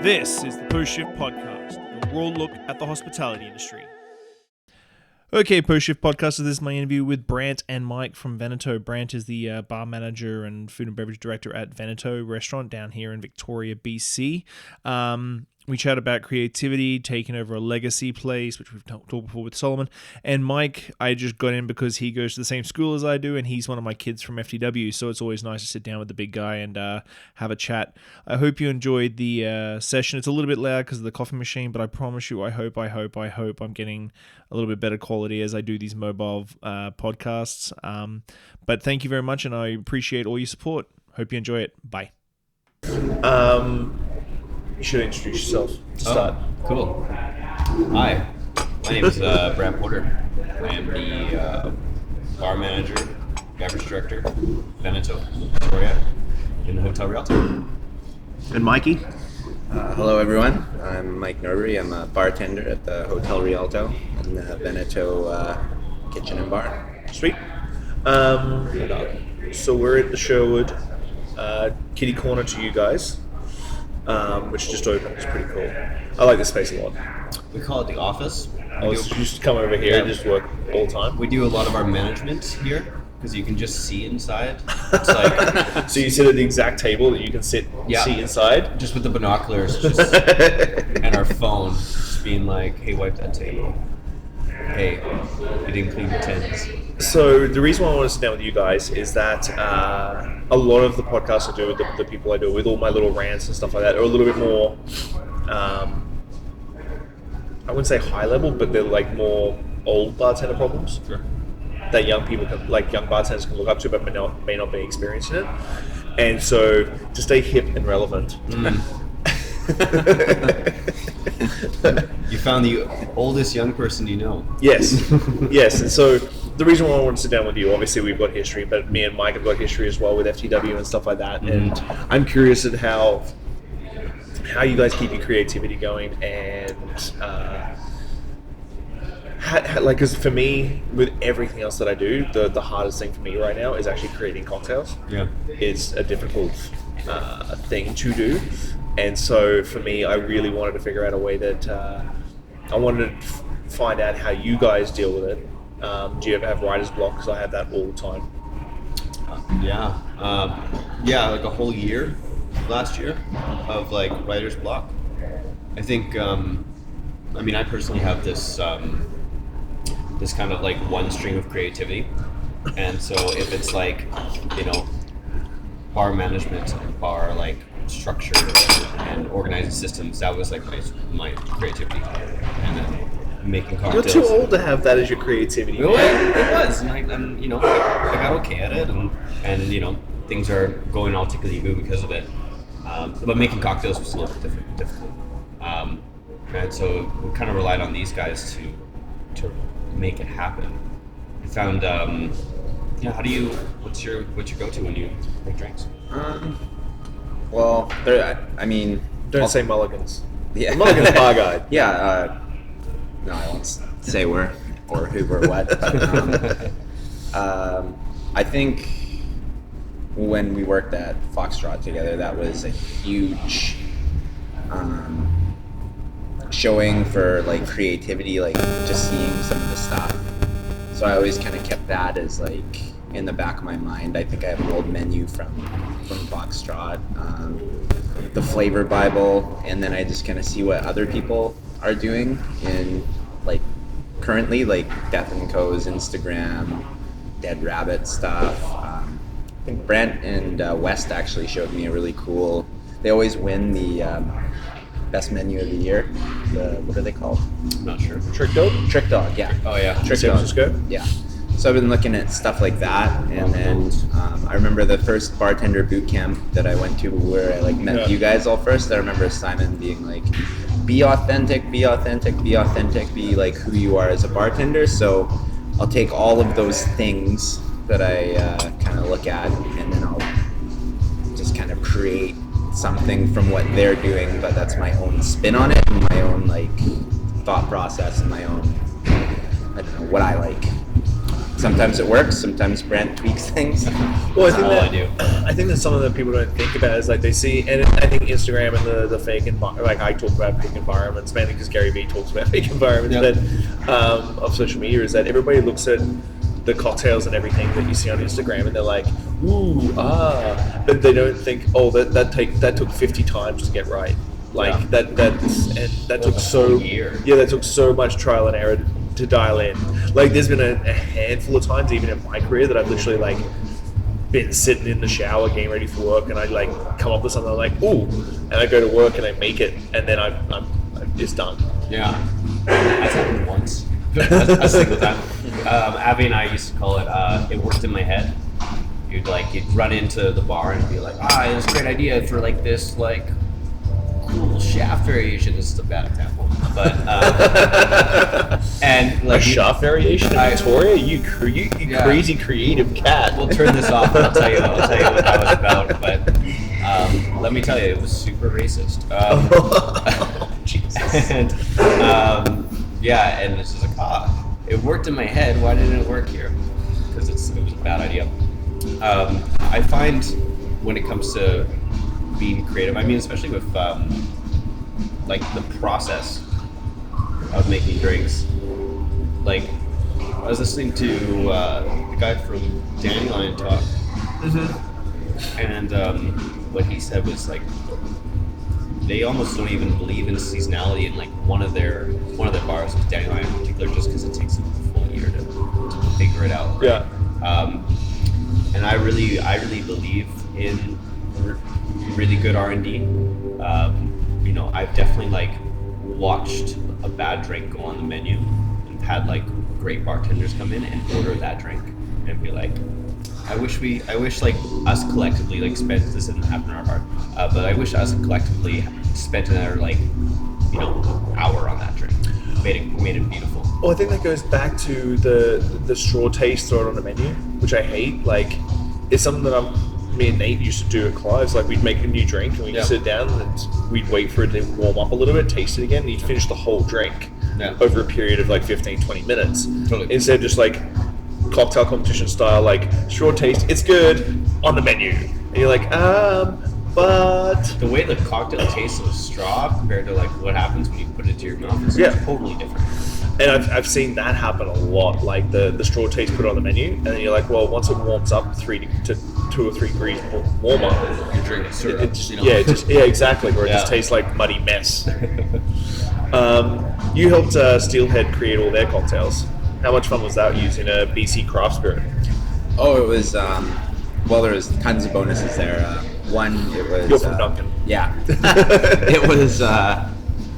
This is the Post Shift Podcast, a raw look at the hospitality industry. Okay, Post Shift Podcast, so this is my interview with Brant and Mike from Veneto. Brant is the bar manager and food and beverage director at Veneto restaurant down here in Victoria, BC. We chat about creativity, taking over a legacy place, which we've talked before with Solomon. And Mike, I just got in because he goes to the same school as I do, and he's one of my kids from FTW, so it's always nice to sit down with the big guy and have a chat. I hope you enjoyed the session. It's a little bit loud because of the coffee machine, but I promise you, I hope I'm getting a little bit better quality as I do these mobile podcasts. But thank you very much, and I appreciate all your support. Hope you enjoy it. Bye. You should introduce yourself to start. Cool. Hi, my name is Brant Porter. I am the bar manager, beverage director, Veneto, Victoria, in the Hotel Rialto. And Mikey? Hello everyone, I'm Mike Norbury. I'm a bartender at the Hotel Rialto in the Veneto kitchen and bar. Sweet. So we're at the Sherwood kitty corner to you guys. Which just opened. It's pretty cool. I like this space a lot. We call it the office. You just come over here and just work all the time. We do a lot of our management here because you can just see inside. It's like so you sit at the exact table that you can see inside, just with the binoculars, and our phone, just being like, "Hey, wipe that table. Hey, you didn't clean your tins." So the reason why I want to sit down with you guys is that a lot of the podcasts I do with the people I do with, all my little rants and stuff like that, are a little bit more, I wouldn't say high level, but they're like more old bartender problems. Sure. That young people can, like young bartenders can look up to, but may not be experiencing it. And so to stay hip and relevant. You found the oldest young person you know. Yes. And so the reason why I want to sit down with you, obviously we've got history, but me and Mike have got history as well with FTW and stuff like that. And I'm curious at how you guys keep your creativity going, and because for me, with everything else that I do, the hardest thing for me right now is actually creating cocktails. Yeah, it's a difficult thing to do. And so for me, I really wanted to figure out a way that I wanted to find out how you guys deal with it. Do you ever have writer's block? Because I have that all the time. Like a whole year last year of like writer's block. I think, I personally have this this kind of like one string of creativity. And so if it's like, bar management and bar like structure and organizing systems, that was like my creativity. And then making cocktails. You're too old to have that as your creativity. It was, and I got okay at it, and things are going all tickly-boo because of it. But making cocktails was a little bit difficult. And so we kind of relied on these guys to make it happen. I found, what's your go-to when you make drinks? Don't say Mulligan's. Yeah. Mulligan's Bar Guide. Yeah. No, I won't say where or who or what. But, I think when we worked at Foxtrot together, that was a huge showing for like creativity, like just seeing some of the stuff. So I always kind of kept that as like in the back of my mind. I think I have an old menu from Foxtrot, the flavor Bible, and then I just kind of see what other people are doing in like currently, like Death & Co.'s Instagram, Dead Rabbit stuff. I think Brant and West actually showed me a really cool, they always win the best menu of the year. What are they called? I'm not sure. Trick Dog? Trick Dog, yeah. Oh yeah. Trick San Dog. Francisco? Yeah. So I've been looking at stuff like that, and then I remember the first bartender boot camp that I went to where I like met you guys all first. I remember Simon being like, be authentic, be like who you are as a bartender. So I'll take all of those things that I kind of look at, and then I'll just kind of create something from what they're doing, but that's my own spin on it, and my own like thought process, and my own, I don't know, what I like. Sometimes it works. Sometimes Brant tweaks things. Well, I think that some of the people don't think about it is like they see, and I think Instagram and the fake like I talk about fake environments mainly because Gary Vee talks about fake environments, but of social media is that everybody looks at the cocktails and everything that you see on Instagram and they're like, ooh, but they don't think, oh, that took 50 times to get right. Like that took so that took so much trial and error to dial in. Like there's been a handful of times even in my career that I've literally like been sitting in the shower getting ready for work and I like come up with something I'm like, ooh, and I go to work and I make it and then I'm it's done. Yeah, that's happened once. I stick with that. Abby and I used to call it worked in my head. You'd run into the bar and be like, it was a great idea for like this like cool shaft variation. This is a bad example, but and like a shaft variation in Victoria. You crazy creative cat. We'll turn this off. And I'll tell you what that was about. But let me tell you, it was super racist. Jesus. And and this is like it worked in my head. Why didn't it work here? Because it was a bad idea. I find when it comes to being creative, I mean, especially with like the process of making drinks. Like, I was listening to the guy from Dandelion talk, and what he said was like they almost don't even believe in seasonality in like one of their bars, with Dandelion in particular, just because it takes them a full year to figure it out. Right? Yeah. And I really believe in really good R&D. I've definitely like watched a bad drink go on the menu and had like great bartenders come in and order that drink and be like, I wish like us collectively like spent, this didn't happen in our bar, but I wish us collectively spent another like hour on that drink, made it beautiful. Well, I think that goes back to the straw taste thrown on the menu, which I hate. Like, it's something that me and Nate used to do at Clive's. Like, we'd make a new drink and we'd sit down and we'd wait for it to warm up a little bit, taste it again, and you'd finish the whole drink over a period of like 15-20 minutes. Totally. Instead of just like cocktail competition style, like straw taste, it's good on the menu. And you're like, but the way the cocktail tastes of straw compared to like what happens when you put it to your mouth is totally different. And I've seen that happen a lot, like the straw taste put on the menu, and then you're like, well, once it warms up 3 to 2 or 3 degrees warmer, you're drinking syrup. Exactly, where it just tastes like muddy mess. You helped Steelhead create all their cocktails. How much fun was that using a BC craft spirit? Oh, it was, there was tons of bonuses there. One, it was... You're from Duncan. Yeah. It was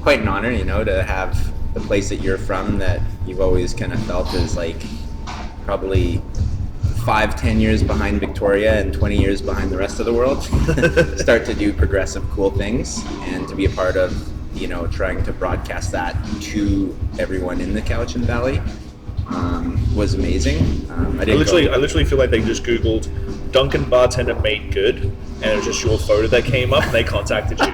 quite an honor, to have the place that you're from that you've always kind of felt is like probably 5-10 years behind Victoria and 20 years behind the rest of the world start to do progressive cool things, and to be a part of trying to broadcast that to everyone in the Cowichan Valley was amazing. I literally feel like they just Googled Duncan bartender made good, and it was just your photo that came up and they contacted you.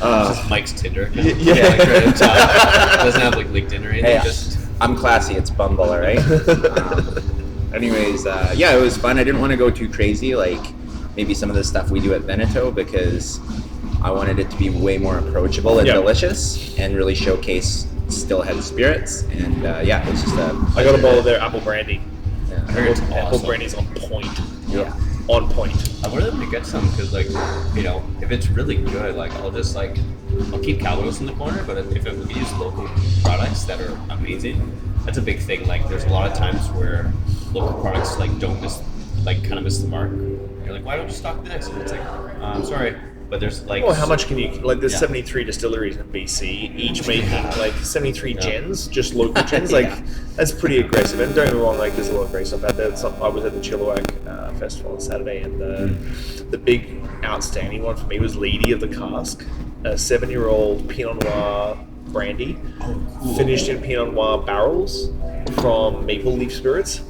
Just Mike's Tinder. Doesn't have like LinkedIn or anything. Hey, I'm classy. It's Bumble, all right? Anyways, it was fun. I didn't want to go too crazy like maybe some of the stuff we do at Veneto, because I wanted it to be way more approachable and delicious and really showcase Steelhead spirits. And it was just I got a bowl of their apple brandy. I heard it's awesome. Apple brandy's on point. Yeah. On point. I wanted them to get some because, like, if it's really good, like, I'll keep Calvados in the corner, but if we use local products that are amazing, that's a big thing. Like, there's a lot of times where local products, like, miss the mark. You're like, why don't you stock this? And it's like, I'm sorry. But there's like... Well, how much can you... Like, there's 73 distilleries in BC, each making, like, 73 gens, just local gens. Like, that's pretty aggressive. And don't get me wrong, like, there's a lot of great stuff out there. I was at the Chilliwack Festival on Saturday, and the big outstanding one for me was Lady of the Cask, a 7-year-old Pinot Noir brandy, finished in Pinot Noir barrels from Maple Leaf Spirits.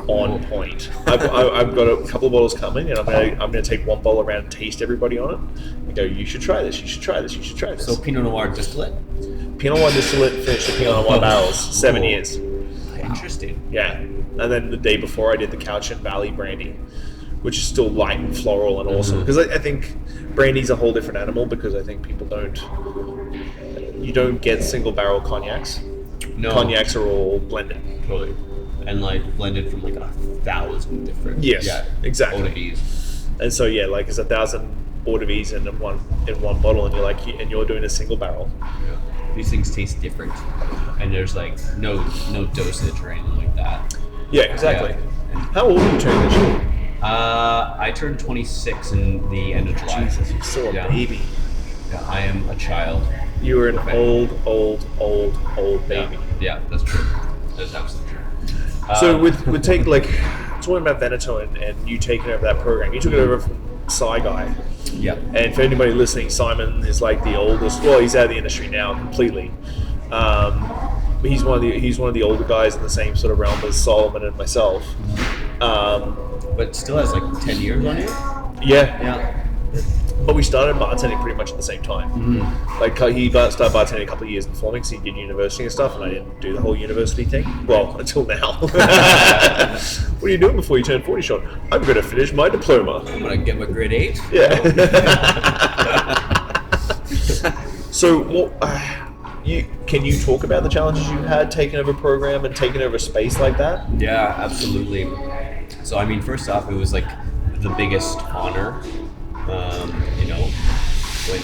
On point. I've got a couple of bottles coming, and I'm gonna take one bottle around and taste everybody on it and go, you should try this, you should try this, you should try this. So Pinot Noir distillate? Pinot Noir distillate finished in Pinot Noir barrels, 7 years. Interesting. Yeah. And then the day before I did the Couch and Valley brandy, which is still light and floral and awesome. Because I think brandy's a whole different animal, because I think you don't get single barrel cognacs. No. Cognacs are all blended. Totally. And like blended from like 1,000 different exactly. eau de vies. And so like it's 1,000 eau de vies in one bottle, and you're doing a single barrel. Yeah. These things taste different, and there's like no dosage or anything like that. Yeah, exactly. Yeah. How old are you turning this year? I turned 26 in the end of July. Jesus, you're still a baby. Yeah, I am a child. You are an old baby. Yeah, that's true. That's absolutely true. So with take like talking about Veneto and you taking over that program, you took it over from Psy Guy. Yeah. And for anybody listening, Simon is like the oldest. Well, he's out of the industry now completely. But he's one of the older guys in the same sort of realm as Solomon and myself. But still has like 10 years on you? Yeah. But we started bartending pretty much at the same time. Mm-hmm. Like he started bartending a couple of years before me, because he did university and stuff, and I didn't do the whole university thing. Well, until now. What are you doing before you turn 40, Sean? I'm going to finish my diploma. I'm going to get my grade 8. Yeah. So, can you talk about the challenges you had taking over a program and taking over a space like that? Yeah, absolutely. So, I mean, first off, it was like the biggest honor. When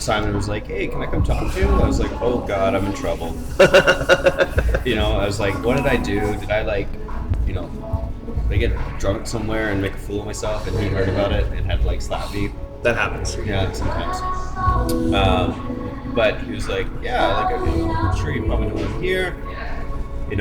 Simon was like, "Hey, can I come talk to you?" I was like, "Oh God, I'm in trouble." I was like, "What did I do? Did I did I get drunk somewhere and make a fool of myself?" And he heard about it and had to slap me. That happens. Yeah, sometimes. But he was like, "Yeah, I'm sure you probably know what I'm here. I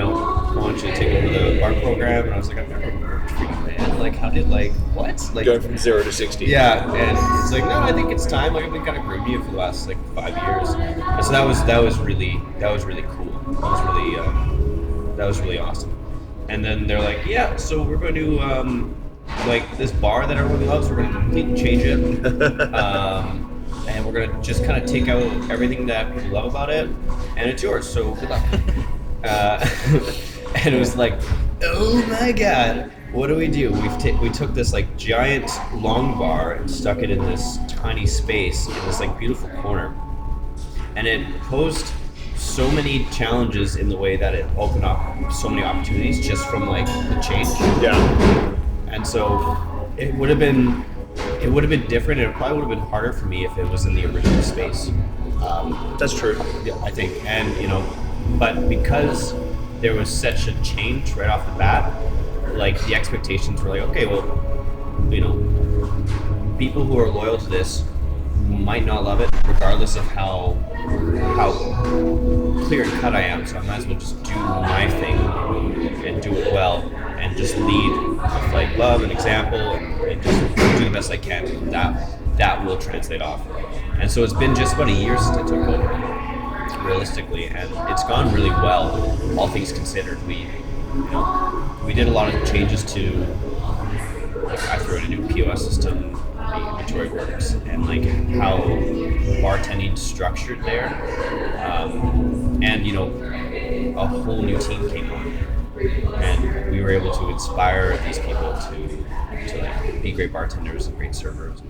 want you to take over the bar program." And I was like, "I've never worked for you, man. How did what? Going from 0 to 60. Yeah." And he's like, "No, I think it's time. I've been kind of grooming you for the last 5 years." And so that was really cool. That was really awesome. And then they're like, "Yeah, so we're going to this bar that everyone loves. We're going to completely change it, and we're going to just kind of take out everything that people love about it, and it's yours. So good luck." And it was like, oh my God, what do? We took this giant long bar and stuck it in this tiny space in this beautiful corner, and it posed so many challenges in the way that it opened up so many opportunities just from the change. Yeah. And so it would have been different, and it probably would have been harder for me if it was in the original space. That's true. Yeah, I think, and but because there was such a change right off the bat, the expectations were okay, well, people who are loyal to this might not love it, regardless of how clear cut I am. So I might as well just do my thing and do it well, and just lead with love and example, and just do the best I can. And that will translate off. And so it's been just about a year since I took over, realistically, and it's gone really well, all things considered. We did a lot of changes to, I threw in a new POS system, the inventory works, and how bartending's structured there, and a whole new team came on, and we were able to inspire these people to be great bartenders and great servers.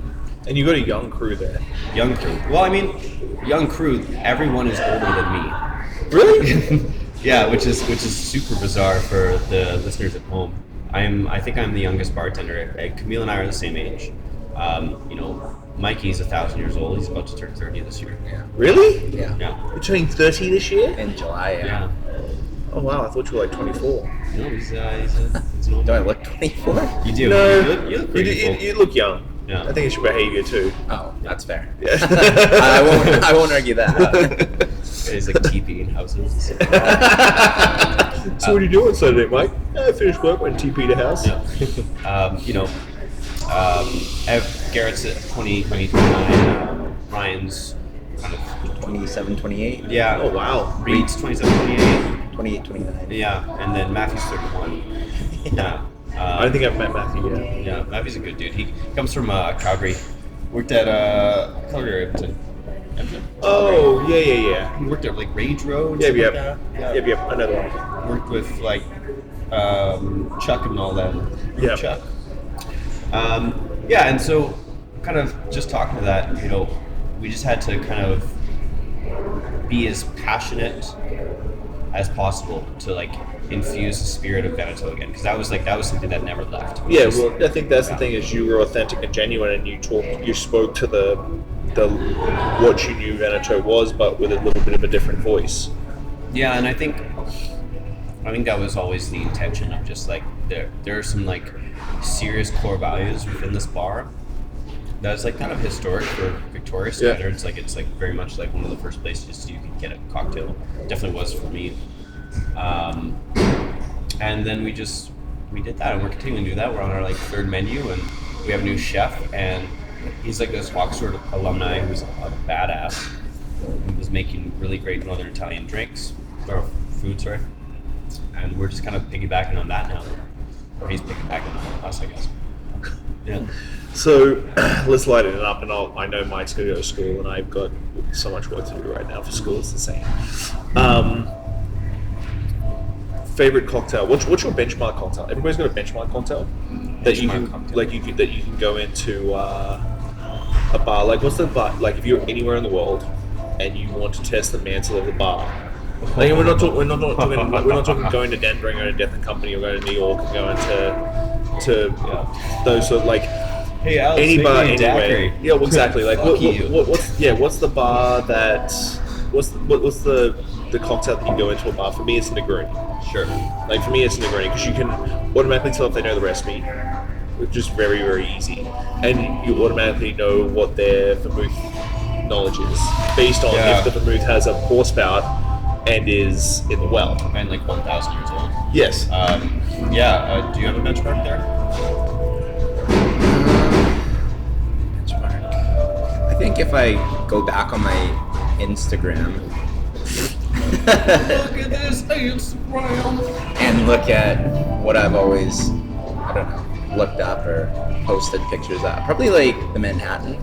And you got a young crew there. Young crew. Well, I mean, young crew. Everyone is older than me. Really? Yeah, which is super bizarre for the listeners at home. I think I'm the youngest bartender. Camille and I are the same age. Mikey's 1,000 years old. He's about to turn 30 this year. Yeah. Really? Yeah. Yeah. You're turning 30 this year? In July, Yeah. Oh wow, I thought you were 24. No, he's an old Do I man. look 24? You do. No, You look pretty cool. you look young. Yeah. I think it's your behavior too. Oh, that's fair. Yeah. I won't argue that. He's TP in houses. So what are you doing Saturday, Mike? I finished work, went TP to house. Yeah. Garrett's at 20, 29. Ryan's kind of 27, 28? Yeah. Oh wow. Reed's 27, 28. 28, 29. Yeah, and then Matthew's 31. Yeah. I don't think I've met Matthew yet. Yeah, Matthew's a good dude. He comes from Calgary. Worked at Calgary Edmonton. Oh, yeah. He worked at like Rage Road. Yeah. Another one. Worked with like Chuck and all them. Yeah. Chuck. Yeah, and so kind of just talking to that, we just had to kind of be as passionate as possible to like infuse the spirit of Veneto again, because that was something that never left. Yeah, well, I think that's the thing is you were authentic and genuine, and you spoke to the what you knew Veneto was, but with a little bit of a different voice. Yeah, and I think that was always the intention of just like there are some like serious core values within this bar that's like kind of historic for Victoria standards. Like it's like very much like one of the first places you can get a cocktail. Definitely was for me. And then we did that, and we're continuing to do that. We're on our like third menu, and we have a new chef, and he's like this Oxford alumni who's a badass. He was making really great Northern Italian drinks, or food, sorry. And we're just kind of piggybacking on that now. Or he's piggybacking on us, I guess. Yeah. So let's light it up, and I know Mike's going to go to school, and I've got so much work to do right now for school. It's the same. Favorite cocktail? What's your benchmark cocktail? Everybody's got a benchmark cocktail that you can go into a bar. Like what's the bar? Like if you're anywhere in the world and you want to test the mantle of the bar. Like we're not talking going to Denver and going to Death and Company or going to New York and going to those sort of like. Hey Alex, any bar anywhere. Daiquiri. Yeah, well, exactly. Like what's the bar that what's the cocktail that you go into a bar? For me, it's Negroni. Sure. Like for me, it's Negroni because you can automatically tell if they know the recipe, which is very very easy, and you automatically know what their vermouth knowledge is based on if the vermouth has a horsepower and is in the well and like 1,000 years old. Yes. Do you have a benchmark there? I think if I go back on my Instagram Look at this Instagram and look at what I've always, looked up or posted pictures of, probably like the Manhattan.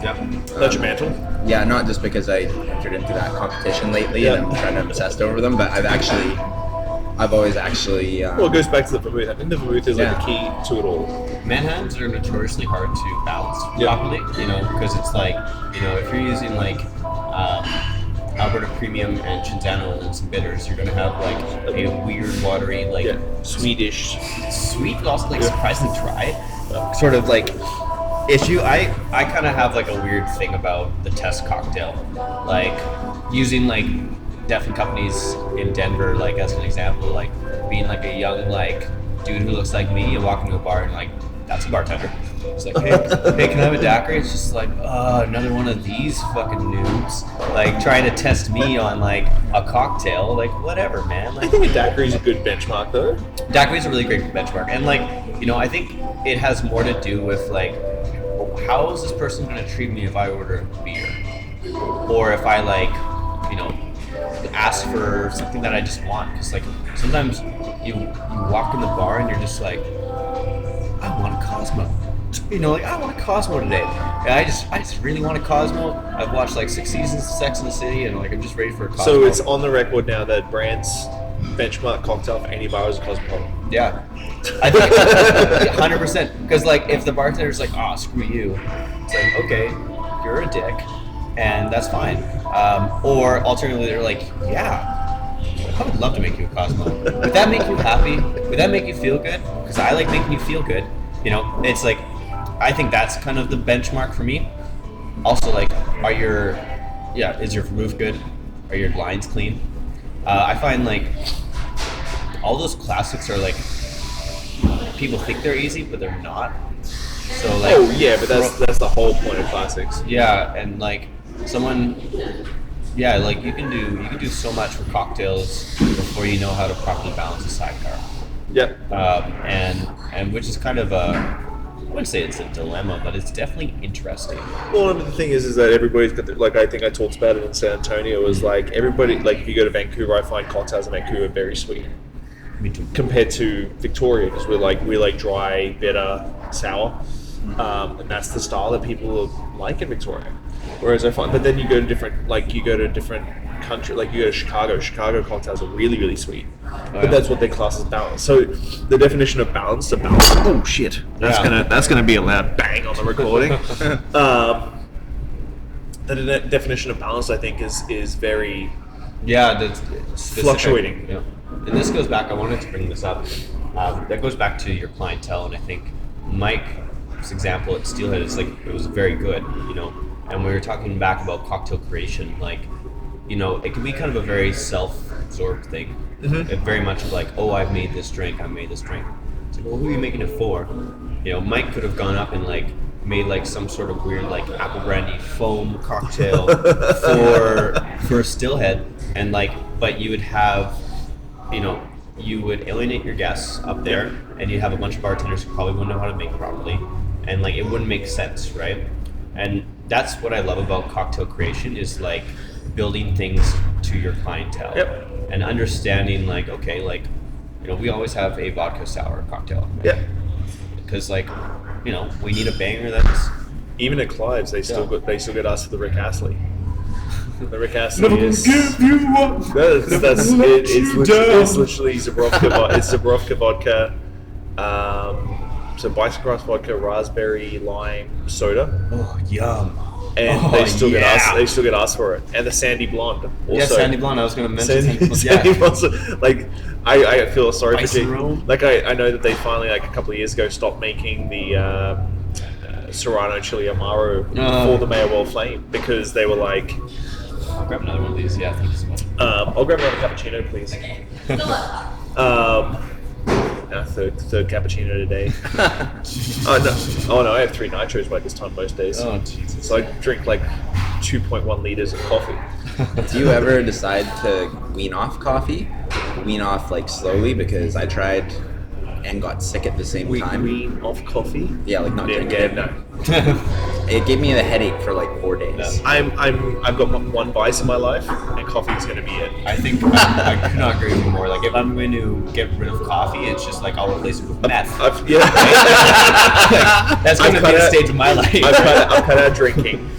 Yep. That's your mantle? Yeah, not just because I entered into that competition lately and I'm kind of obsessed over them, but I've always actually. Well, it goes back to the vermouth. I think the vermouth is like the key to it all. Manhattans are notoriously hard to balance properly, because it's like, if you're using like Alberta Premium and Cinzano and some bitters, you're going to have like a weird, watery, like Swedish. Sweet, but also like surprisingly dry. Sort of like issue. I kind of have like a weird thing about the test cocktail. Like using like Deaf and Companies in Denver, like as an example, like being like a young like dude who looks like me, you walk into a bar and like, that's a bartender. It's like, hey, can I have a daiquiri? It's just like, another one of these fucking noobs, like trying to test me on like a cocktail, like whatever, man. Like, I think a daiquiri is a good benchmark, though. Daiquiri is a really great benchmark, and like, I think it has more to do with like, how is this person going to treat me if I order a beer, or if I like, ask for something that I just want? Because like sometimes you walk in the bar and you're just like, I want a Cosmo. Like I want a Cosmo today. And I just really want a Cosmo. I've watched like 6 seasons of Sex and the City, and like I'm just ready for a Cosmo. So it's on the record now that Brant's benchmark cocktail for any bar is a Cosmo. Yeah, I think 100%. Because like if the bartender's like, screw you, it's like, okay, you're a dick, and that's fine. Or alternatively, they're like, I would love to make you a Cosmo. Would that make you happy? Would that make you feel good? Because I like making you feel good. It's like, I think that's kind of the benchmark for me. Also, like, is your vermouth good? Are your lines clean? I find like all those classics are like, people think they're easy, but they're not. So like, but that's the whole point of classics. Yeah, and like someone. Yeah, like you can do so much for cocktails before you know how to properly balance a sidecar. Yep. And which is kind of I wouldn't say it's a dilemma, but it's definitely interesting. Well, the thing is that everybody's got like I think I talked about it in San Antonio. Is like everybody like if you go to Vancouver, I find cocktails in Vancouver very sweet. Me too. Compared to Victoria, because we like dry, bitter, sour. and that's the style that people like in Victoria. Whereas I find, but then you go to different country, like you go to Chicago. Chicago cocktails are really, really sweet, but that's what they class as balanced. So the definition of balance to balance. Oh shit! That's gonna be a loud bang on the recording. The definition of balance, I think, is very that's specific. fluctuating. Yeah. And this goes back. I wanted to bring this up. That goes back to your clientele, and I think Mike's example at Steelhead is like it was very good, And we were talking back about cocktail creation, like, it can be kind of a very self-absorbed thing. Mm-hmm. It very much of like, oh, I've made this drink. It's like, well, who are you making it for? Mike could have gone up and like made like some sort of weird like apple brandy foam cocktail for Steelhead, and like, but you would have, you would alienate your guests up there, and you'd have a bunch of bartenders who probably wouldn't know how to make it properly, and like it wouldn't make sense, right? And that's what I love about cocktail creation is like building things to your clientele. Yep. And understanding like, okay, like, we always have a vodka sour cocktail. Yeah. Because like, we need a banger that's Even at Clive's, they still get asked for the Rick Astley. The Rick Astley Never is. give you up. It's literally Zabrovka vodka. So Bicycross vodka, raspberry, lime, soda, Oh, yum. and they still get asked for it. And the Sandy Blonde. Also. Yeah, Sandy Blonde. I was going to mention Sandy Blonde. Like, I feel sorry Bison for roll. Like, I know that they finally, like a couple of years ago, stopped making the Serrano Chili Amaro for the Mayor World Flame because they were like, I'll grab another one of these. Yeah, thank you so much. I'll grab another cappuccino, please. Third cappuccino today. Oh no, I have 3 nitros by this time most days. Oh, Jesus. So I drink like 2.1 liters of coffee. Do you ever decide to wean off coffee? Wean off like slowly, because I tried and got sick at the same time. Wean off coffee? Yeah, like not drinking Yeah, it. no. It gave me a headache for like 4 days. I've got one vice in my life, and coffee is going to be it. I think I could not agree with you more. Like, if I'm going to get rid of coffee, it's just like I'll replace it with meth. Like, That's going to be the stage of my life. I've cut out drinking.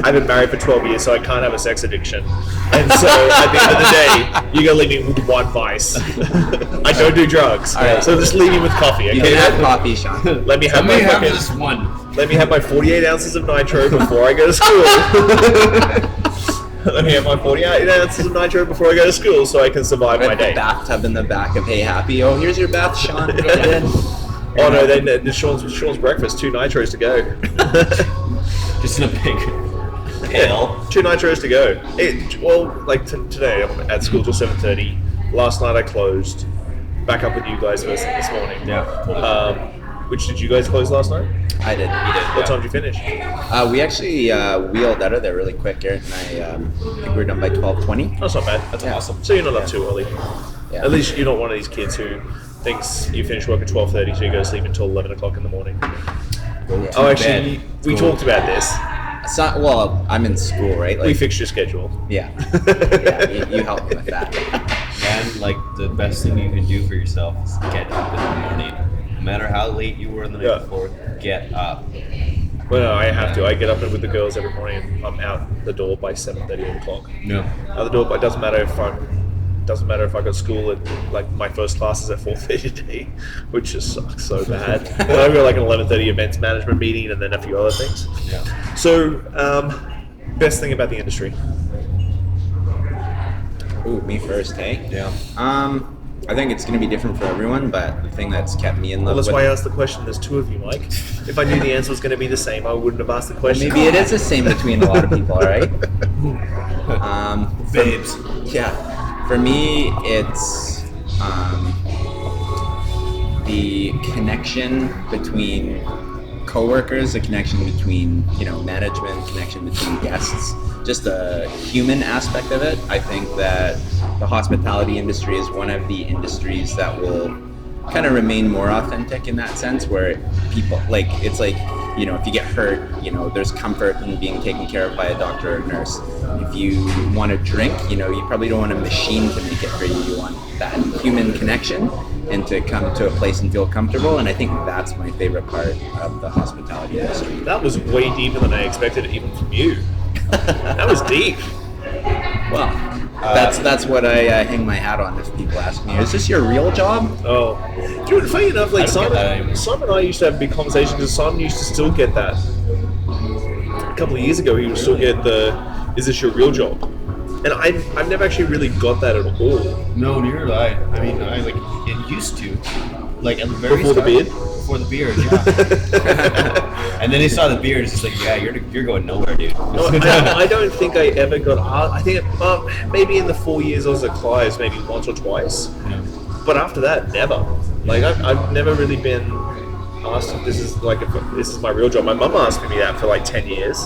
I've been married for 12 years, so I can't have a sex addiction. And so at the end of the day, you're going to leave me with one vice. I don't do drugs. Right. So just leave me with coffee. Okay? You can have coffee, Sean. Let me have this one. Let me have my 48 ounces of nitro before I go to school. Let me have my 48 ounces of nitro before I go to school so I can survive my With day. the bathtub in the back of Hey Happy. Oh, here's your bath, Sean. Get in. Oh no, then Sean's breakfast, 2 nitros to go. Just in a big pail. 2 nitros to go. Today I'm at school till 7:30. Last night I closed. Back up with you guys this morning. Yeah. Which did you guys close last night? I did. What time did you finish? We actually wheeled out of there really quick, Garrett and I think we were done by 12:20. That's not bad. That's Yeah. awesome. So you're not up too early. Yeah. At least you're not one of these kids who thinks you finish work at 12:30, so you go to sleep until 11 o'clock in the morning. Oh, actually, we talked about this. Well, I'm in school, right? We fixed your schedule. Yeah. You helped me with that. And like the best thing you can do for yourself is get up in the morning. No matter how late you were the night Yeah. before, get up. Well, no, I have to. I get up with the girls every morning. And I'm out the door by 7:30, 8 o'clock. No. Out the door, but it doesn't matter if I got school at like my first class is at 4:30 today, which just sucks so bad. But I've got like an 11:30 events management meeting and then a few other things. Yeah. So, best thing about the industry. Ooh, me first, hey? Yeah. I think it's going to be different for everyone, but the thing that's kept me in Well, love that's with... why I asked the question. There's 2 of you, Mike. If I knew the answer was going to be the same, I wouldn't have asked the question. Maybe it is the same between a lot of people, all right? Babes. Yeah. For me, it's the connection between coworkers, the connection between, management, connection between guests, just the human aspect of it. I think that the hospitality industry is one of the industries that will kind of remain more authentic in that sense, where people, it's like, if you get hurt, there's comfort in being taken care of by a doctor or a nurse. If you want to drink, you probably don't want a machine to make it for you. You want that human connection. and to come to a place and feel comfortable. And I think that's my favorite part of the hospitality industry. That was way deeper than I expected, even from you. That was deep. Well, that's what I hang my hat on if people ask me, is this your real job? Oh, dude, funny enough, like I don't get that anymore. Simon and I used to have big conversations because Simon used to still get that. A couple of years ago, he would still get the, is this your real job? And I've never actually really got that at all. No, neither did I. I mean, I like it used to, like at the very Before the start, beard? Before the beard, yeah. And then he saw the beard. It's just like, yeah, you're going nowhere, dude. No, I don't think I ever got asked. I think maybe in the 4 years I was at Clive's, maybe once or twice. Yeah. But after that, never. Like I've never really been asked if this is my real job. My mum asked me that for like 10 years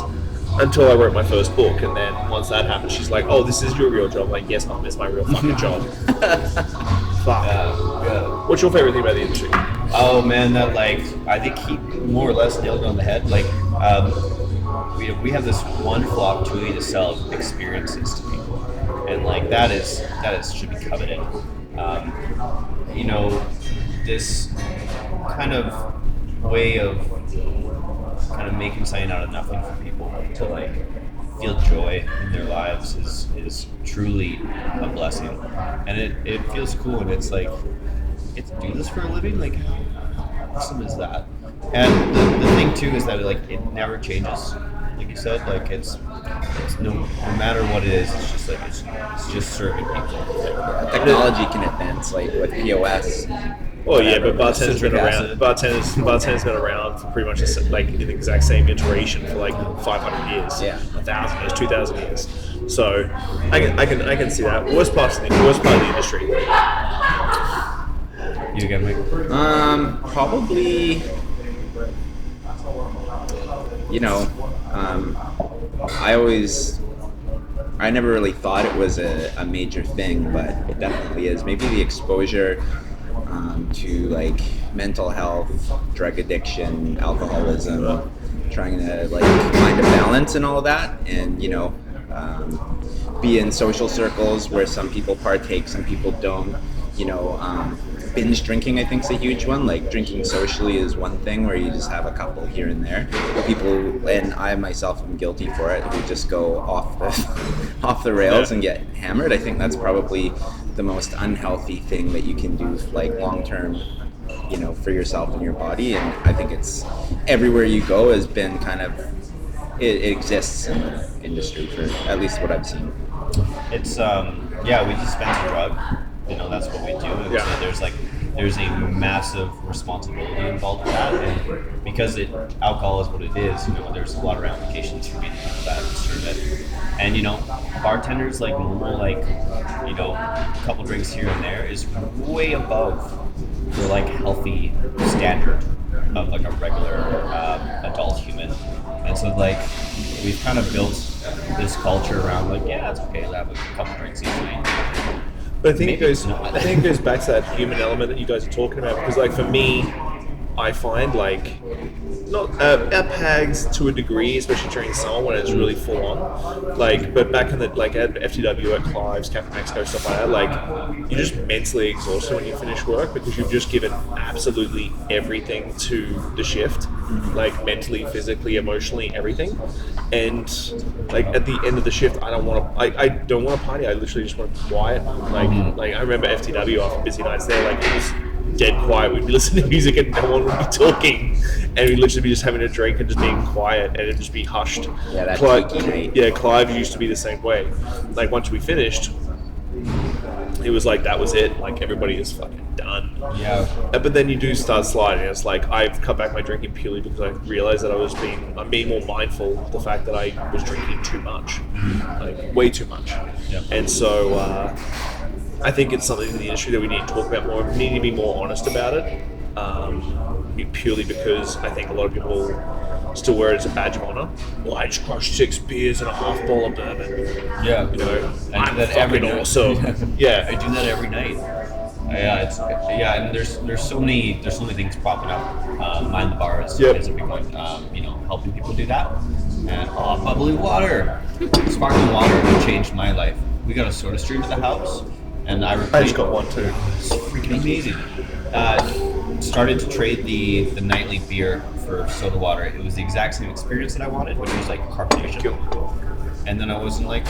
until I wrote my first book, and then once that happened, she's like, "Oh, this is your real job." I'm like, "Yes, Mum, it's my real fucking job." Fuck. Yeah. What's your favorite thing about the industry? Oh man, that like I think he more or less nailed it on the head. Like we have this wonderful opportunity to sell experiences to people, and like that is should be coveted. You know, this kind of way of kind of making something out of nothing for people to like feel joy in their lives is truly a blessing, and it feels cool, and it's like, get to do this for a living, like how awesome is that? And the thing too is that it never changes, like you said, like it's no matter what it is, it's just like it's just serving people. Technology can advance, like with POS. Oh yeah, but bartender's been citric around. acid. Bartender's been around for pretty much like the exact same iteration for like 500 years, Yeah. 1,000 years, 2,000 years. So I can see that. Worst part of the industry. You again, Mike? Probably, I never really thought it was a major thing, but it definitely is. Maybe the exposure to like mental health, drug addiction, alcoholism, trying to like find a balance and all of that, and be in social circles where some people partake, some people don't. Binge drinking, I think, is a huge one. Like drinking socially is one thing where you just have a couple here and there. People, and I myself am guilty for it, who just go off the rails and get hammered. I think that's probably the most unhealthy thing that you can do, like long term, for yourself and your body. And I think it's everywhere you go has been kind of it exists in the industry for at least what I've seen. It's we dispense a drug. That's what we do. And Yeah. so there's a massive responsibility involved with that, and because alcohol is what it is, there's a lot of ramifications for being able to that and serve it. And bartenders, like normal, like a couple drinks here and there is way above the like healthy standard of like a regular adult human. And so like we've kind of built this culture around like, yeah, it's okay to have a couple drinks each night. But I think Maybe it's not. I think it goes back to that human element that you guys are talking about, because like for me, I find like not at PAGs to a degree, especially during summer when it's really full on. Like, but back in the like at FTW, at Clive's, Cafe Mexico, stuff like that, like you're just mentally exhausted when you finish work because you've just given absolutely everything to the shift, like mentally, physically, emotionally, everything. And like at the end of the shift, I don't want to party. I literally just want to be quiet. Like I remember FTW after busy nights there, like it was dead quiet. We'd be listening to music and no one would be talking, and we'd literally be just having a drink and just being quiet, and it'd just be hushed. Yeah, that tiki night. Yeah, Clive used to be the same way. Like once we finished, it was like that was it. Like everybody is fucking done. Yeah. But then you do start sliding. It's like I've cut back my drinking purely because I realized that I'm being more mindful of the fact that I was drinking too much, like way too much. Yeah. And so I think it's something in the industry that we need to talk about more. We need to be more honest about it, purely because I think a lot of people still wear it as a badge of honor. Well, I just crushed 6 beers and a half bowl of bourbon. Yeah. I'm do that every fucking night. awesome. Yeah. I do that every night. And there's so many things popping up. Mind the bar is a big one. Helping people do that. And bubbly water, sparkling water changed my life. We got a soda stream at the house, and I I just got one too. It's freaking amazing. started to trade the nightly beer for soda water. It was the exact same experience that I wanted, which was like carbonation. Cool. And then I wasn't like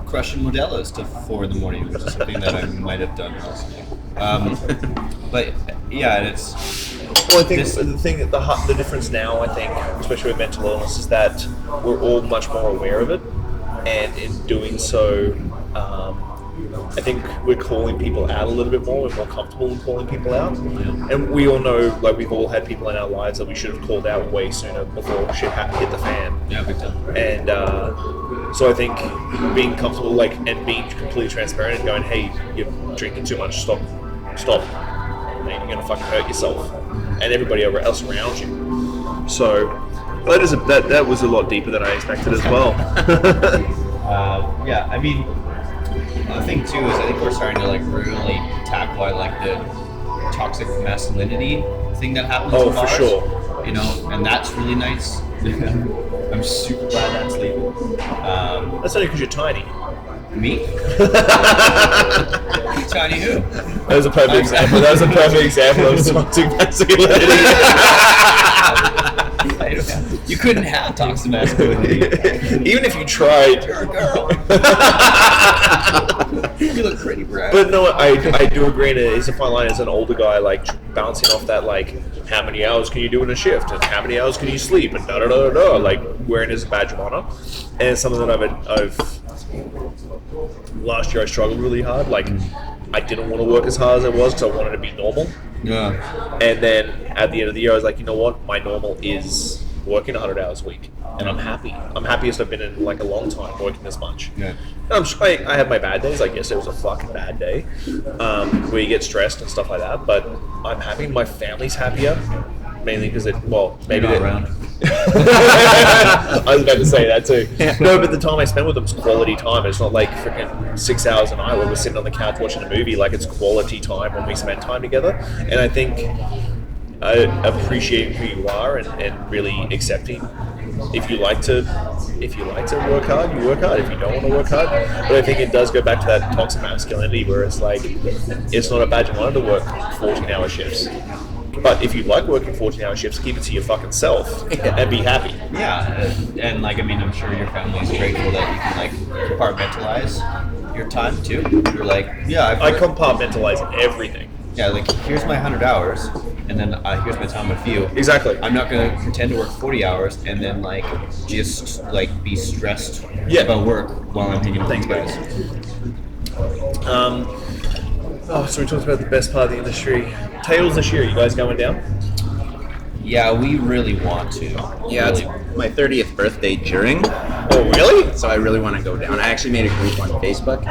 crushing Modelo's till 4 in the morning, which is something that I might have done recently. But yeah, it's. Well, I think the difference now, I think, especially with mental illness, is that we're all much more aware of it, and in doing so, I think we're calling people out a little bit more. We're more comfortable in calling people out, and we all know, like, we've all had people in our lives that we should have called out way sooner before shit hit the fan. Yeah, big time. And so I think being comfortable, like, and being completely transparent and going, hey, you're drinking too much, stop, mate, you're gonna fucking hurt yourself and everybody else around you. So that was a lot deeper than I expected as well. Yeah, I mean, the thing too is I think we're starting to like really tackle like the toxic masculinity thing that happens. Oh, in bars, for sure. You know, and that's really nice. I'm super glad that's legal. That's only because you're tiny. Me? Tiny who? That was a perfect example. That was a perfect example of toxic masculinity. You couldn't have toxic masculinity. Even if you tried. You're a girl. You look pretty, bro. But no, I do agree. And it's a fine line as an older guy, like bouncing off that, like, how many hours can you do in a shift, and how many hours can you sleep, and like wearing it as a badge of honor. And it's something that I've last year I struggled really hard. Like, I didn't want to work as hard as I was because I wanted to be normal. Yeah. And then at the end of the year, I was like, you know what? My normal is working 100 hours a week, and I'm happy. I'm happiest I've been in like a long time working this much. Yeah. And I have my bad days. Like yesterday was a fucking bad day, where you get stressed and stuff like that. But I'm happy. My family's happier, mainly because maybe You're not around. I was about to say that too. No, but the time I spend with them is quality time. It's not like freaking 6 hours a night where we're sitting on the couch watching a movie. Like, it's quality time when we spend time together. And I think appreciating who you are and really accepting. If you like to work hard, you work hard. If you don't want to work hard, but I think it does go back to that toxic masculinity where it's like, it's not a badge of honor to work 14-hour shifts. But if you like working 14-hour shifts, keep it to your fucking self and be happy. Yeah, and like, I mean, I'm sure your family is grateful that you can like compartmentalize your time too. You're like, yeah, I compartmentalize everything. Yeah, like, here's my 100 hours, and then here's my time with you. Exactly. I'm not going to pretend to work 40 hours and then like just like be stressed about work while I'm hanging out with you guys. So we talked about the best part of the industry. Tails this year, you guys going down? Yeah, we really want to. Yeah, really. it's my 30th birthday during. Oh, really? So I really want to go down. I actually made a group on Facebook.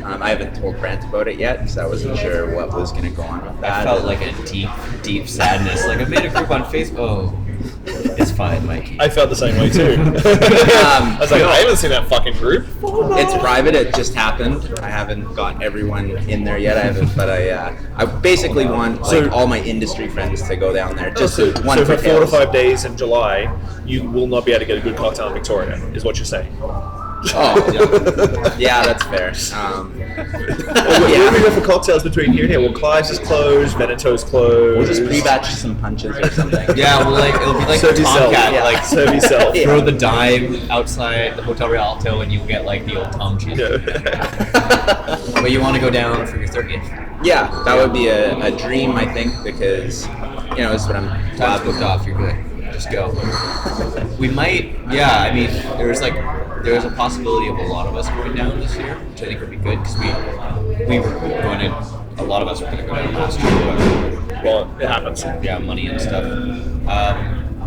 I haven't told Brant about it yet because I wasn't sure what was going to go on with that. I felt like a deep sadness. Like, I made a group on Facebook. Oh, it's fine, Mikey. I felt the same way too. I was like, I haven't seen that fucking group. It's private. It just happened. I haven't got everyone in there yet. I basically want like all my industry friends to go down there. Just So one for for 4 to Tails. 5 days in July, you will not be able to get a good cocktail in Victoria, is what you're saying. Oh, yeah, that's fair. Where do we go for cocktails between here and here? Well, Clive's is closed, Veneto's closed. We'll just pre-batch some punches or something. Yeah, well, like, it'll be like Serve the yourself. Tomcat, Yeah. like Serve yourself. throw the dime outside the Hotel Rialto and you get like the old Tom cheese. Yeah. But you want to go down for your 30th. Yeah, that would be a dream, I think, because, you know, it's what I'm... Time's booked off, you're good. Just go. We might, yeah, I mean, there's a possibility of a lot of us going down this year, which I think would be good, because we were going to, a lot of us were going to go down last year, but, Well, it happens. yeah, money and stuff.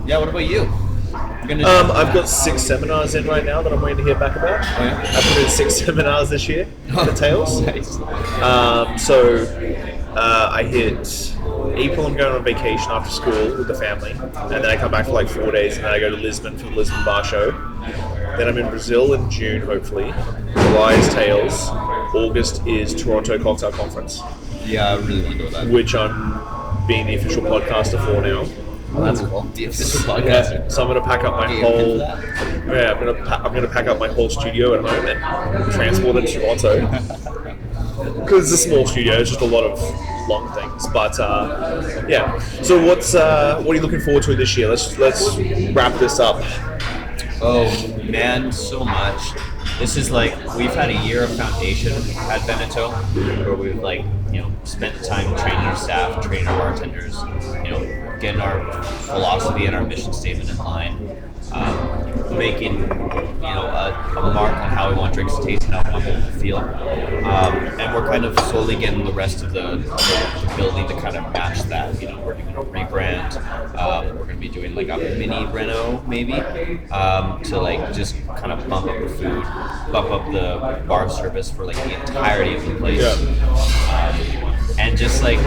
Yeah, what about you? I've got 6 seminars in right now that I'm waiting to hear back about. Oh, yeah? I put in 6 seminars this year for Tails. Nice. I hit April. I'm going on vacation after school with the family, and then I come back for like 4 days, and then I go to Lisbon for the Lisbon Bar Show. Then I'm in Brazil in June, hopefully. July is Tails. August is Toronto Cocktail Conference, Yeah, I really want to go to that. which I'm being the official podcaster for now. Oh, that's cool. The official podcast. Yeah, so I'm gonna pack up my Yeah, whole. that. Yeah, I'm gonna pack up my whole studio at home and transport it to Toronto. Because it's a small studio, it's just a lot of long things. But yeah. So what are you looking forward to this year? Let's wrap this up. Oh man, so much. This is like, we've had a year of foundation at Veneto where we've like, spent time training our staff, training our bartenders, getting our philosophy and our mission statement in line, making, a mark on how we want drinks to taste and how we want them to feel. And we're kind of slowly getting the rest of the building to kind of match that. We're doing a rebrand. We're going to be doing like a mini reno maybe, to like just kind of bump up the food, bump up the bar service for like the entirety of the place. And just like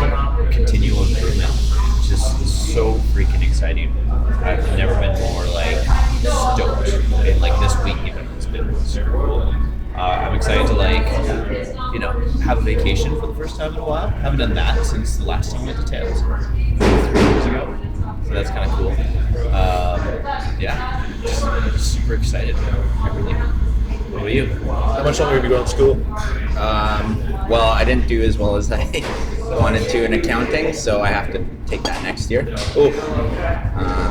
continual improvement. Just so freaking exciting. I've never been more like stoked. And like this week even, it's been super cool. I'm excited to like, have a vacation for the first time in a while. Haven't done that since the last time we went to Tails, 3 years ago. So that's kind of cool. Just super excited. Really. What about you? How much longer have you gone to school? Well, I didn't do as well as I wanted to in accounting, so I have to take that next year.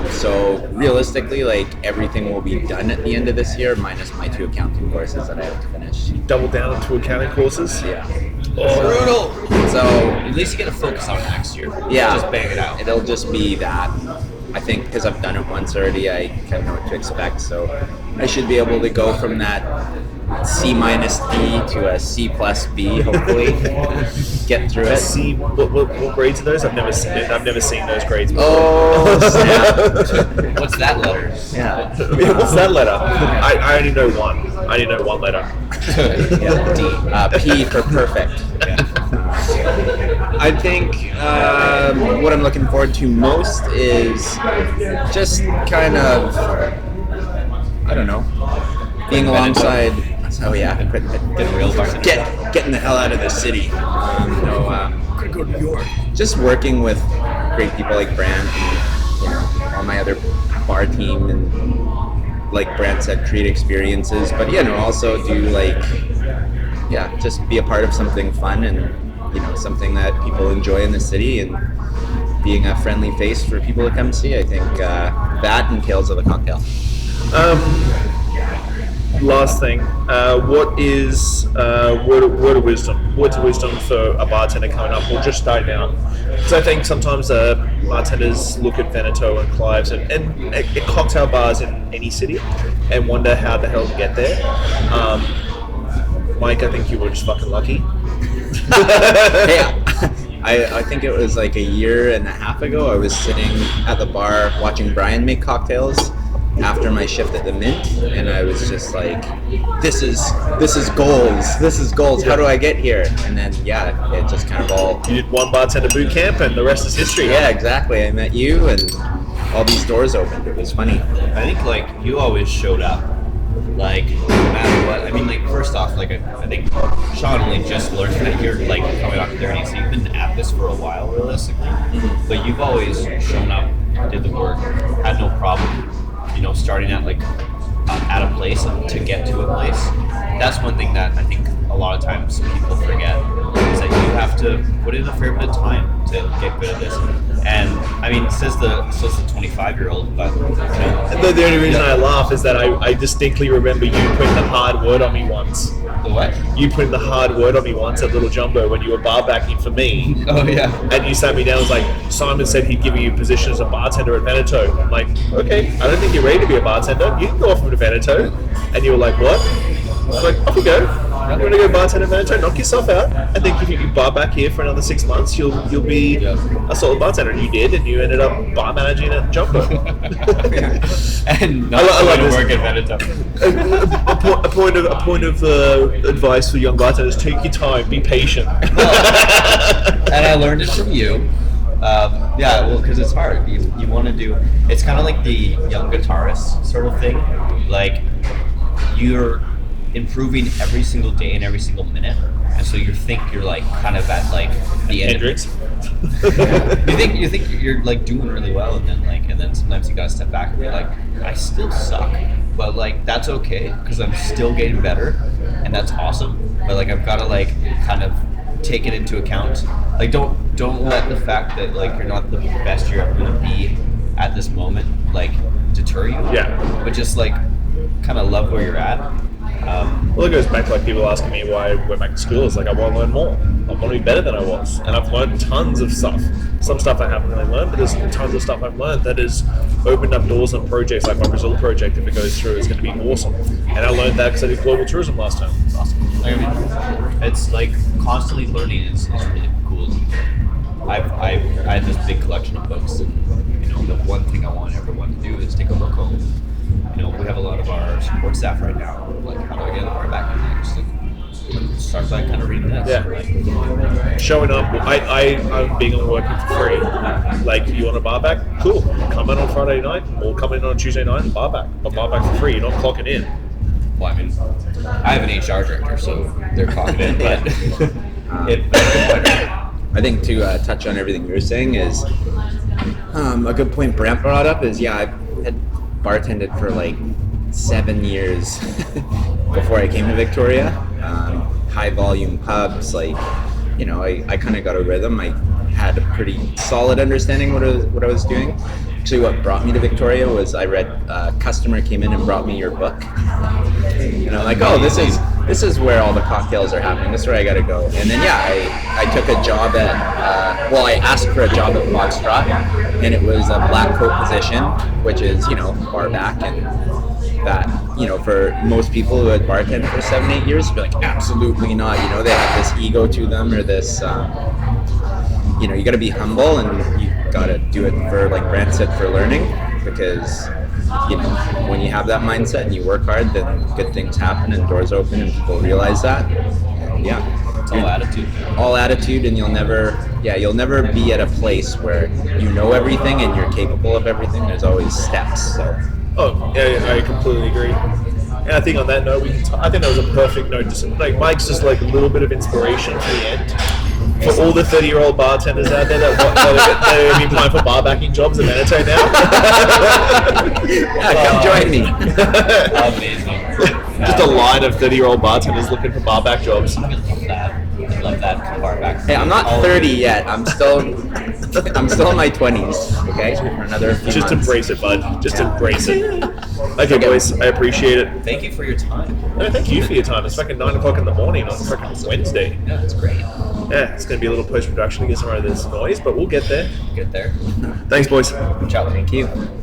So realistically, like everything will be done at the end of this year, minus my 2 accounting courses that I have to finish. Double down on 2 accounting courses? Yeah. Brutal! So at least you get to focus on it next year. Yeah. Just bang it out. It'll just be that. I think because I've done it once already, I kind of know what to expect. So I should be able to go from that C minus D to a C plus B, hopefully. Get through it. C. What grades are those? I've never seen it. I've never seen those grades before. Oh, snap. What's that letter? Yeah. What's that letter? I only know one. I only know one letter. Yeah, D. P for perfect. I think what I'm looking forward to most is just kind of, I don't know, being alongside. Oh yeah, Get real bartender. getting the hell out of the city. Could go to New York. Just working with great people like Brant and all my other bar team, and like Brant said, create experiences. But also do just be a part of something fun and something that people enjoy in the city, and being a friendly face for people to come see. I think that entails of a cocktail. Last thing, what is word of wisdom? Words of wisdom for a bartender coming up or just starting out? Because I think sometimes bartenders look at Veneto and Clive's and cocktail bars in any city and wonder how the hell to get there. Mike, I think you were just fucking lucky. Yeah. I think it was like a year and a half ago. I was sitting at the bar watching Brian make cocktails after my shift at the Mint, and I was just like, this is goals. This is goals. How do I get here? And then it just kind of all. You did one bartender boot camp, and the rest is history. Yeah, exactly. I met you, and all these doors opened. It was funny. I think like you always showed up, like no matter what. I mean, like first off, like I think Shawn only just learned that you're like coming on 30, so you've been at this for a while, realistically. But you've always shown up, did the work, had no problem. Starting at like at a place to get to a place. That's one thing that I think a lot of times people forget, is that you have to put in a fair bit of time to get good at this. And I mean, says the 25-year-old, but The only reason I laugh is that I distinctly remember you putting the hard word on me once. the what? You putting the hard word on me once at Little Jumbo when you were bar backing for me. Oh yeah. And you sat me down and was like, Simon said he'd give you a position as a bartender at Veneto. I'm like, okay, I don't think you're ready to be a bartender. You can go off of Veneto. And you were like, what? I'm like, off you go. I'm going to go bartender at Veneto, knock yourself out. I think if you can bar back here for another 6 months, you'll be a solid bartender. And you did, and you ended up bar managing at Jumbo. And not I to work at Veneto. A point of advice for young bartenders: take your time, be patient. And I learned it from you. Because it's hard. You want to do. It's kind of like the young guitarist sort of thing. Like you're improving every single day and every single minute, and so you think you're like kind of at like the end. Hendrix. You think you're like doing really well, and then sometimes you gotta step back and be like, I still suck, but like that's okay because I'm still getting better, and that's awesome. But like I've gotta like kind of take it into account. Like don't don't let the fact that like you're not the best you're ever gonna be at this moment like deter you. Yeah. But just like kind of love where you're at. Well, it goes back to like people asking me why I went back to school. It's like I want to learn more. I want to be better than I was, and I've learned tons of stuff. Some stuff I haven't really learned, but there's tons of stuff I've learned that has opened up doors on projects like my Brazil project. If it goes through, it's going to be awesome. And I learned that because I did global tourism last time. Awesome. I mean, it's like constantly learning is really cool. I have this big collection of books, and the one thing I want everyone to do is take a book home. We have a lot of our support staff right now. Like, how do I get a bar back in there? Just like, start by kind of reading this. Yeah. Like, Showing up, I'm big on working for free. Like, you want a bar back? Cool. Come in on Friday night, or come in on Tuesday night and bar back. A bar back for free. You're not clocking in. well, I mean, I have an HR director, so they're confident, but I think to touch on everything you're saying is a good point Brant brought up is, I had bartended for like 7 years before I came to Victoria. High volume pubs, like, I kind of got a rhythm. I had a pretty solid understanding what I was doing. Actually, what brought me to Victoria was I read, customer came in and brought me your book. And I'm like, oh, this is where all the cocktails are happening. This is where I got to go. And then, I took a job at, I asked for a job at Foxtrot, and it was a black coat position, which is, bar back. And that, for most people who had bartended for 7-8 years, be like, absolutely not. They have this ego to them, or this, you got to be humble, and you got to do it for, like Brant said, for learning, because when you have that mindset and you work hard, then good things happen and doors open and people realize that. And it's all attitude. All attitude, and you'll never be at a place where you know everything and you're capable of everything. There's always steps. So. Oh, yeah, I completely agree. And I think on that note, I think that was a perfect note. Like Mike's just like a little bit of inspiration for the end. For all the 30-year-old bartenders out there that are going to be applying for bar backing jobs in Veneto now. Come join me. Amazing. Just a line of 30-year-old bartenders looking for bar back jobs. I love that bar back. Hey, I'm not 30 yet. I'm still in my 20s. Okay, for another few Just months. embrace it, bud. Just embrace it. Okay, boys, I appreciate it. Thank you for your time. No, thank you for your time. It's fucking 9 o'clock in the morning on fucking Wednesday. Yeah, that's great. Yeah, it's going to be a little post-production to get some of this noise, but we'll get there. Get there. Thanks, boys. Ciao. Thank you.